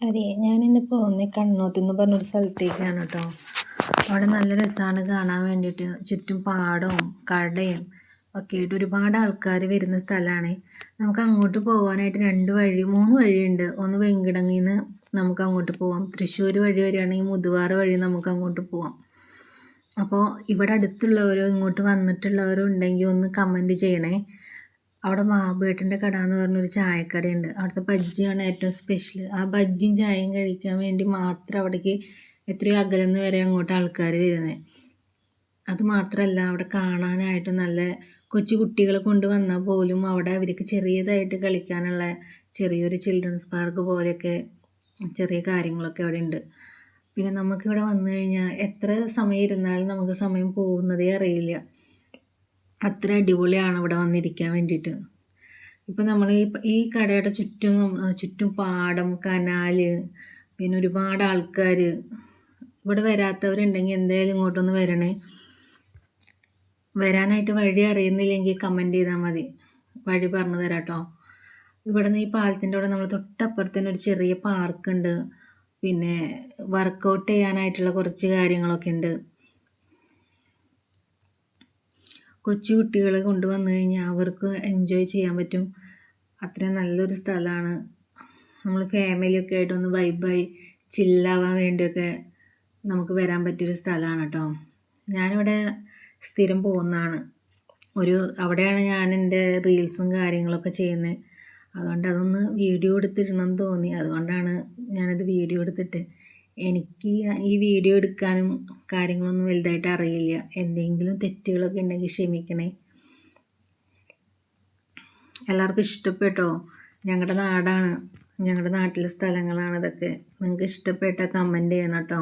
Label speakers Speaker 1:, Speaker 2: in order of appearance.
Speaker 1: അതെ, ഞാനിന്നിപ്പോൾ കണ്ണോത്ത് എന്ന് പറഞ്ഞൊരു സ്ഥലത്തേക്കാണ് കേട്ടോ. അവിടെ നല്ല രസമാണ് കാണാൻ വേണ്ടിയിട്ട്. ചുറ്റും പാടവും കടയും ഒക്കെ ആയിട്ട് ഒരുപാട് ആൾക്കാർ വരുന്ന സ്ഥലമാണ്. നമുക്ക് അങ്ങോട്ട് പോകാനായിട്ട് 3 വഴിയുണ്ട്. ഒന്ന് വെങ്കിടങ്ങിൽ നിന്ന് നമുക്ക് അങ്ങോട്ട് പോവാം. തൃശ്ശൂർ വഴി വരികയാണെങ്കിൽ മുതുവാറ് വഴി നമുക്ക് അങ്ങോട്ട് പോവാം. അപ്പോൾ ഇവിടെ അടുത്തുള്ളവരോ ഇങ്ങോട്ട് വന്നിട്ടുള്ളവരോ ഉണ്ടെങ്കിൽ ഒന്ന് കമൻറ്റ് ചെയ്യണേ. അവിടെ മാബേട്ടൻ്റെ കട എന്ന് പറഞ്ഞൊരു ചായക്കടയുണ്ട്. അവിടുത്തെ ബജ്ജിയാണ് ഏറ്റവും സ്പെഷ്യൽ. ആ ബജ്ജിയും ചായയും കഴിക്കാൻ വേണ്ടി മാത്രം അവിടേക്ക് എത്രയോ അകലെന്ന് വരെ അങ്ങോട്ട് ആൾക്കാർ വരുന്നത്. അത് മാത്രമല്ല, അവിടെ കാണാനായിട്ട് നല്ല കൊച്ചു കുട്ടികളെ കൊണ്ട് വന്നാൽ പോലും അവിടെ അവർക്ക് ചെറിയതായിട്ട് കളിക്കാനുള്ള ചെറിയൊരു ചിൽഡ്രൻസ് പാർക്ക് പോലെയൊക്കെ ചെറിയ കാര്യങ്ങളൊക്കെ അവിടെ ഉണ്ട്. പിന്നെ നമുക്കിവിടെ വന്നു കഴിഞ്ഞാൽ എത്ര സമയം ഇരുന്നാലും നമുക്ക് സമയം പോകുന്നതേ അറിയില്ല. അത്ര അടിപൊളിയാണ് ഇവിടെ വന്നിരിക്കാൻ വേണ്ടിയിട്ട്. ഇപ്പം നമ്മൾ ഈ കടയുടെ ചുറ്റും പാടം, കനാല്, പിന്നെ ഒരുപാട് ആൾക്കാർ. ഇവിടെ വരാത്തവരുണ്ടെങ്കിൽ എന്തായാലും ഇങ്ങോട്ടൊന്ന് വരണേ. വരാനായിട്ട് വഴി അറിയുന്നില്ലെങ്കിൽ കമൻറ്റ് ചെയ്താൽ മതി, വഴി പറഞ്ഞു തരാം കേട്ടോ. ഇവിടെ നിന്ന് ഈ പാലത്തിൻ്റെ അവിടെ നമ്മൾ തൊട്ടപ്പുറത്ത് തന്നെ ഒരു ചെറിയ പാർക്കുണ്ട്. പിന്നെ വർക്കൗട്ട് ചെയ്യാനായിട്ടുള്ള കുറച്ച് കാര്യങ്ങളൊക്കെ ഉണ്ട്. കൊച്ചു കുട്ടികളെ കൊണ്ടുവന്നു കഴിഞ്ഞാൽ അവർക്ക് എൻജോയ് ചെയ്യാൻ പറ്റും. അത്രയും നല്ലൊരു സ്ഥലമാണ്. നമ്മൾ ഫാമിലിയൊക്കെ ആയിട്ടൊന്ന് വൈബായി ചില്ലാവാൻ വേണ്ടിയൊക്കെ നമുക്ക് വരാൻ പറ്റിയൊരു സ്ഥലമാണ് കേട്ടോ. ഞാനിവിടെ സ്ഥിരം പോകുന്നതാണ്. അവിടെയാണ് ഞാൻ എൻ്റെ റീൽസും കാര്യങ്ങളൊക്കെ ചെയ്യുന്നത്. അതുകൊണ്ട് അതൊന്ന് വീഡിയോ എടുത്തിടണമെന്ന് തോന്നി. അതുകൊണ്ടാണ് ഞാനത് വീഡിയോ എടുത്തിട്ട്. എനിക്ക് ഈ വീഡിയോ എടുക്കാനും കാര്യങ്ങളൊന്നും വലുതായിട്ട് അറിയില്ല. എന്തെങ്കിലും തെറ്റുകളൊക്കെ ഉണ്ടെങ്കിൽ ക്ഷമിക്കണേ. എല്ലാവർക്കും ഇഷ്ടപ്പെട്ടോ? ഞങ്ങളുടെ നാടാണ്, ഞങ്ങളുടെ നാട്ടിലെ സ്ഥലങ്ങളാണ് ഇതൊക്കെ. നിങ്ങൾക്ക് ഇഷ്ടപ്പെട്ടാൽ കമൻറ്റ് ചെയ്യണം കേട്ടോ.